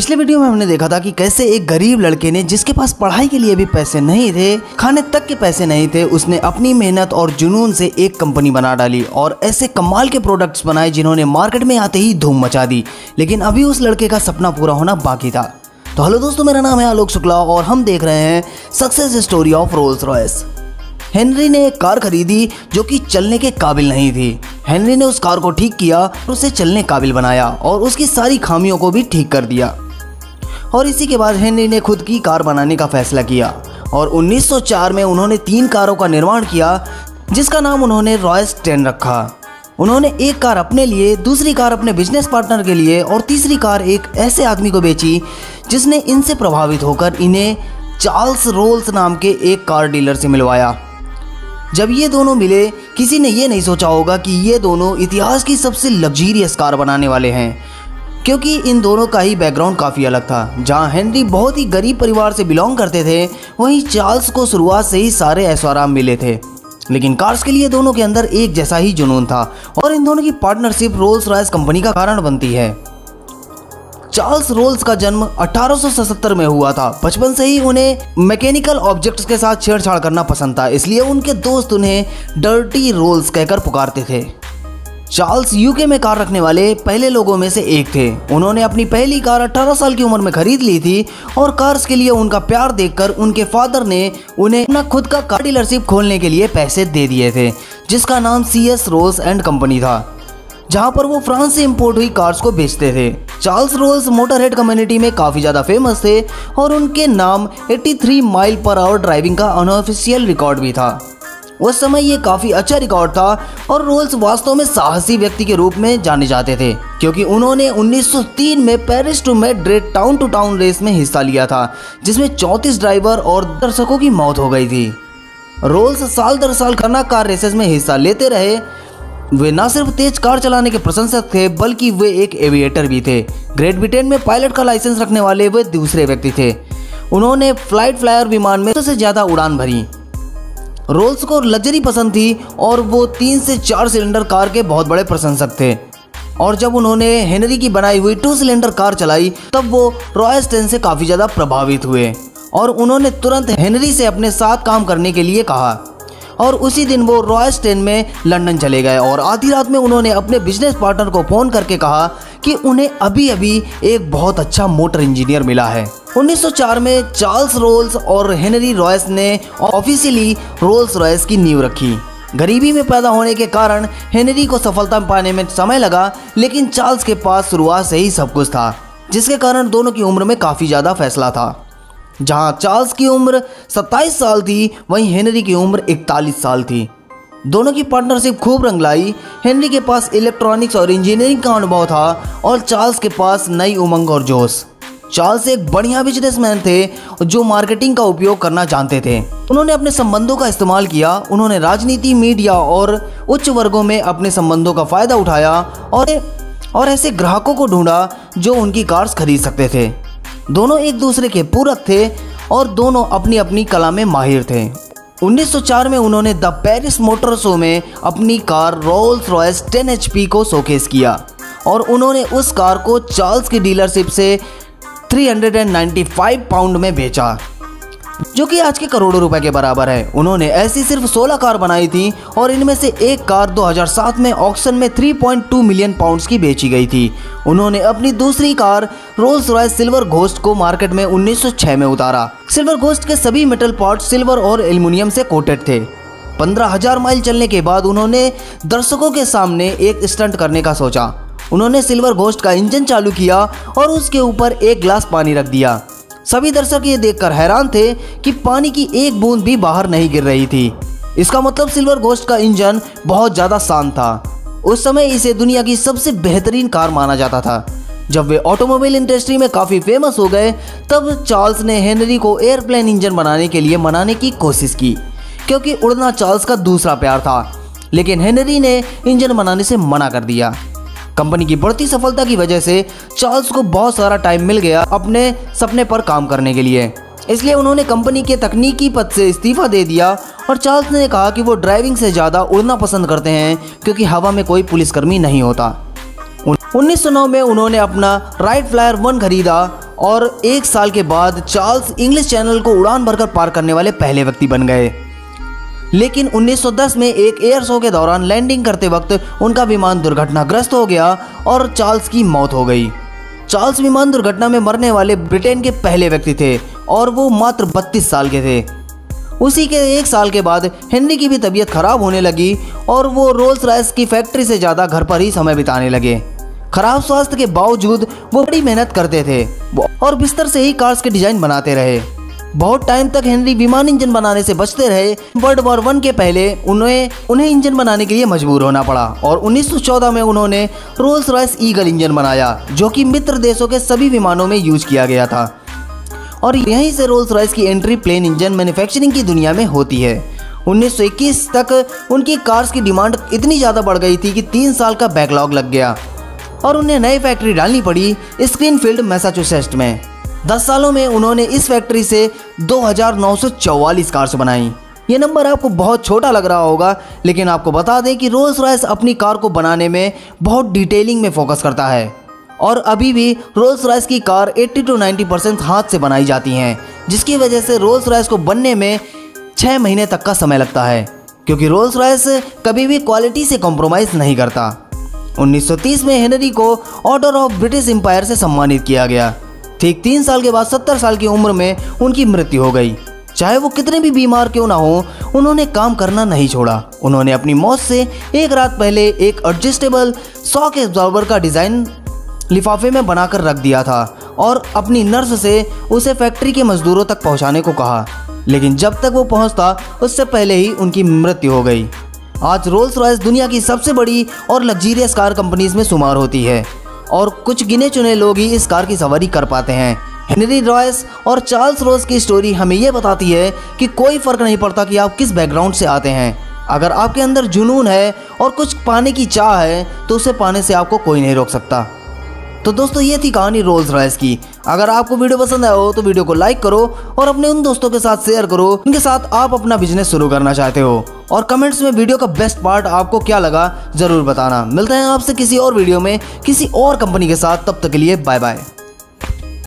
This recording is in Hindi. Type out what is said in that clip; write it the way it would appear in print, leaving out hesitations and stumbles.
पिछले वीडियो में हमने देखा था कि कैसे एक गरीब लड़के ने, जिसके पास पढ़ाई के लिए भी पैसे नहीं थे, खाने तक के पैसे नहीं थे, उसने अपनी मेहनत और जुनून से एक कंपनी बना डाली और ऐसे कमाल के प्रोडक्ट्स बनाए जिन्होंने मार्केट में आते ही धूम मचा दी। लेकिन अभी उस लड़के का सपना पूरा होना बाकी था। तो हेलो दोस्तों, मेरा नाम है आलोक शुक्ला और हम देख रहे हैं success story of Rolls Royce. Henry ने एक कार खरीदी जो कि चलने के काबिल नहीं थी। हेनरी ने उस कार को ठीक किया और उसे चलने काबिल बनाया और उसकी सारी खामियों को भी ठीक कर दिया। और इसी के बाद हेनरी ने खुद की कार बनाने का फैसला किया और 1904 में उन्होंने 3 कारों का निर्माण किया जिसका नाम उन्होंने रॉयस 10 रखा। उन्होंने एक कार अपने लिए, दूसरी कार अपने बिजनेस पार्टनर के लिए और तीसरी कार एक ऐसे आदमी को बेची जिसने इनसे प्रभावित होकर इन्हें चार्ल्स रोल्स नाम के एक कार डीलर से मिलवाया। जब ये दोनों मिले, किसी ने ये नहीं सोचा होगा कि ये दोनों इतिहास की सबसे लग्जरियस कार बनाने वाले हैं, क्योंकि इन दोनों का ही बैकग्राउंड काफ़ी अलग था। जहां हेनरी बहुत ही गरीब परिवार से बिलोंग करते थे, वहीं चार्ल्स को शुरुआत से ही सारे ऐशोआराम मिले थे। लेकिन कार्स के लिए दोनों के अंदर एक जैसा ही जुनून था और इन दोनों की पार्टनरशिप रोल्स रॉयस कंपनी का कारण बनती है। चार्ल्स रोल्स का जन्म 1877 में हुआ था। बचपन से ही उन्हें मैकेनिकल ऑब्जेक्ट्स के साथ छेड़छाड़ करना पसंद था, इसलिए उनके दोस्त उन्हें डर्टी रोल्स कहकर पुकारते थे। चार्ल्स यूके में कार रखने वाले पहले लोगों में से एक थे। उन्होंने अपनी पहली कार 18 साल की उम्र में खरीद ली थी और कार्स के लिए उनका प्यार देखकर उनके फादर ने उन्हें अपना खुद का कार डीलरशिप खोलने के लिए पैसे दे दिए थे, जिसका नाम CS रोल्स एंड कंपनी था, जहां पर वो फ्रांस से इंपोर्ट हुई कार्स को बेचते थे। चार्ल्स रोल्स मोटरहेड कम्युनिटी में काफ़ी ज़्यादा फेमस थे और उनके नाम 83 माइल पर आवर ड्राइविंग का अनऑफिशियल रिकॉर्ड भी था। उस समय ये काफ़ी अच्छा रिकॉर्ड था और रोल्स वास्तव में साहसी व्यक्ति के रूप में जाने जाते थे, क्योंकि उन्होंने 1903 में Paris to Madrid town to town race में हिस्सा लिया था, जिसमें 34 ड्राइवर और दर्शकों की मौत हो गई थी। रोल्स साल दर साल खतरनाक कार रेसेस में हिस्सा लेते रहे। वे न सिर्फ तेज कार चलाने के प्रशंसक थे, बल्कि वे एक एविएटर भी थे। ग्रेट ब्रिटेन में पायलट का लाइसेंस रखने वाले वे दूसरे व्यक्ति थे। उन्होंने फ्लाइट फ्लायर विमान में सबसे ज़्यादा उड़ान भरी। रोल्स को लग्जरी पसंद थी और वो 3 से 4 सिलेंडर कार के बहुत बड़े प्रशंसक थे। और जब उन्होंने हेनरी की बनाई हुई 2 सिलेंडर कार चलाई, तब वो रॉयस 10 से काफ़ी ज़्यादा प्रभावित हुए और उन्होंने तुरंत हेनरी से अपने साथ काम करने के लिए कहा। और उसी दिन वो रॉयस 10 में लंदन चले गए और आधी रात में उन्होंने अपने बिजनेस पार्टनर को फ़ोन करके कहा कि उन्हें अभी अभी एक बहुत अच्छा मोटर इंजीनियर मिला है। 1904 में चार्ल्स रोल्स और हेनरी रॉयस ने ऑफिशियली रोल्स रॉयस की नींव रखी। गरीबी में पैदा होने के कारण हेनरी को सफलता पाने में समय लगा, लेकिन चार्ल्स के पास शुरुआत से ही सब कुछ था, जिसके कारण दोनों की उम्र में काफ़ी ज़्यादा फैसला था। जहां चार्ल्स की उम्र 27 साल थी, वहीं हेनरी की उम्र 41 साल थी। दोनों की पार्टनरशिप खूब रंग लाई। हेनरी के पास इलेक्ट्रॉनिक्स और इंजीनियरिंग का अनुभव था और चार्ल्स के पास नई उमंग और जोश। चार्ल्स एक बढ़िया बिजनेसमैन थे जो मार्केटिंग का उपयोग करना जानते थे। उन्होंने अपने संबंधों का इस्तेमाल किया। उन्होंने राजनीति, मीडिया और उच्च वर्गों में अपने संबंधों का फ़ायदा उठाया और ऐसे ग्राहकों को ढूंढा जो उनकी कार्स खरीद सकते थे। दोनों एक दूसरे के पूरक थे और दोनों अपनी अपनी कला में माहिर थे। 1904 में उन्होंने द पेरिस मोटर शो में अपनी कार रोल्स रॉयस 10 HP को शोकेस किया और उन्होंने उस कार को चार्ल्स की डीलरशिप से 395 पाउंड में बेचा, जो कि आज के करोड़ों रुपए के बराबर है। उन्होंने ऐसी सिर्फ 16 कार बनाई थी और इनमें से एक कार 2007 में ऑक्शन में 3.2 मिलियन पाउंड्स की बेची गई थी। उन्होंने अपनी दूसरी car Rolls Royce silver ghost को मार्केट में 1906 में उतारा। सिल्वर घोस्ट के सभी मेटल पार्ट सिल्वर और एल्युमिनियम से कोटेड थे। 15,000 माइल चलने के बाद उन्होंने दर्शकों के सामने एक स्टंट करने का सोचा। उन्होंने सिल्वर घोस्ट का इंजन चालू किया और उसके ऊपर एक गिलास पानी रख दिया। सभी दर्शक ये देखकर हैरान थे कि पानी की एक बूंद भी बाहर नहीं गिर रही थी। इसका मतलब सिल्वर घोस्ट का इंजन बहुत ज़्यादा शांत था। उस समय इसे दुनिया की सबसे बेहतरीन कार माना जाता था। जब वे ऑटोमोबाइल इंडस्ट्री में काफ़ी फेमस हो गए, तब चार्ल्स ने हेनरी को एयरप्लेन इंजन बनाने के लिए मनाने की कोशिश की, क्योंकि उड़ना चार्ल्स का दूसरा प्यार था। लेकिन हेनरी ने इंजन बनाने से मना कर दिया। कंपनी की बढ़ती सफलता की वजह से चार्ल्स को बहुत सारा टाइम मिल गया अपने सपने पर काम करने के लिए, इसलिए उन्होंने कंपनी के तकनीकी पद से इस्तीफा दे दिया और चार्ल्स ने कहा कि वो ड्राइविंग से ज़्यादा उड़ना पसंद करते हैं, क्योंकि हवा में कोई पुलिसकर्मी नहीं होता। 1909 में उन्होंने अपना राइट फ्लायर 1 खरीदा और 1 साल के बाद चार्ल्स इंग्लिश चैनल को उड़ान भरकर पार करने वाले पहले व्यक्ति बन गए। लेकिन 1910 में एक एयर शो के दौरान लैंडिंग करते वक्त उनका विमान दुर्घटनाग्रस्त हो गया और चार्ल्स की मौत हो गई। चार्ल्स विमान दुर्घटना में मरने वाले ब्रिटेन के पहले व्यक्ति थे और वो मात्र 32 साल के थे। उसी के 1 साल के बाद हेनरी की भी तबीयत खराब होने लगी और वो रोल्स रॉयस की फैक्ट्री से ज़्यादा घर पर ही समय बिताने लगे। खराब स्वास्थ्य के बावजूद वो बड़ी मेहनत करते थे और बिस्तर से ही कार्स के डिज़ाइन बनाते रहे। बहुत टाइम तक हेनरी विमान इंजन बनाने से बचते रहे। वर्ल्ड वॉर 1 के पहले उन्हें इंजन बनाने के लिए मजबूर होना पड़ा और 1914 में उन्होंने रोल्स रॉयस ईगल इंजन बनाया, जो कि मित्र देशों के सभी विमानों में यूज किया गया था। और यहीं से रोल्स रॉयस की एंट्री प्लेन इंजन मैन्युफैक्चरिंग की दुनिया में होती है। 1921 तक उनकी कार्स की डिमांड इतनी ज़्यादा बढ़ गई थी कि 3 साल का बैकलॉग लग गया और उन्हें नई फैक्ट्री डालनी पड़ी स्प्रिंगफील्ड मैसाचुसेट्स में। 10 सालों में उन्होंने इस फैक्ट्री से 2944 कार्स बनाई। ये नंबर आपको बहुत छोटा लग रहा होगा, लेकिन आपको बता दें कि रोल्स रॉयस अपनी कार को बनाने में बहुत डिटेलिंग में फोकस करता है और अभी भी रोल्स रॉयस की कार 80 to 90% हाथ से बनाई जाती हैं, जिसकी वजह से रोल्स रॉयस को बनने में 6 महीने तक का समय लगता है, क्योंकि रोल्स रॉयस कभी भी क्वालिटी से कॉम्प्रोमाइज़ नहीं करता। 1930 में हेनरी को ऑर्डर ऑफ ब्रिटिश एम्पायर से सम्मानित किया गया। ठीक 3 साल के बाद 70 साल की उम्र में उनकी मृत्यु हो गई। चाहे वो कितने भी बीमार क्यों ना हो, उन्होंने काम करना नहीं छोड़ा। उन्होंने अपनी मौत से 1 रात पहले एक एडजस्टेबल शॉक एब्जॉर्बर का डिज़ाइन लिफाफे में बनाकर रख दिया था और अपनी नर्स से उसे फैक्ट्री के मजदूरों तक पहुंचाने को कहा, लेकिन जब तक वो पहुंचता उससे पहले ही उनकी मृत्यु हो गई। आज रोल्स रॉयस दुनिया की सबसे बड़ी और लग्जरियस कार कंपनीज में शुमार होती है और कुछ गिने चुने लोग ही इस कार की सवारी कर पाते हैं। हेनरी रॉयस और चार्ल्स रोज की स्टोरी हमें यह बताती है कि कोई फ़र्क नहीं पड़ता कि आप किस बैकग्राउंड से आते हैं। अगर आपके अंदर जुनून है और कुछ पाने की चाह है तो उसे पाने से आपको कोई नहीं रोक सकता। तो दोस्तों, ये थी कहानी रोल्स रॉयस की। अगर आपको वीडियो पसंद आया हो तो वीडियो को लाइक करो और अपने उन दोस्तों के साथ शेयर करो जिनके साथ आप अपना बिजनेस शुरू करना चाहते हो। और कमेंट्स में वीडियो का बेस्ट पार्ट आपको क्या लगा ज़रूर बताना। मिलते हैं आपसे किसी और वीडियो में किसी और कंपनी के साथ। तब तक के लिए बाय बाय।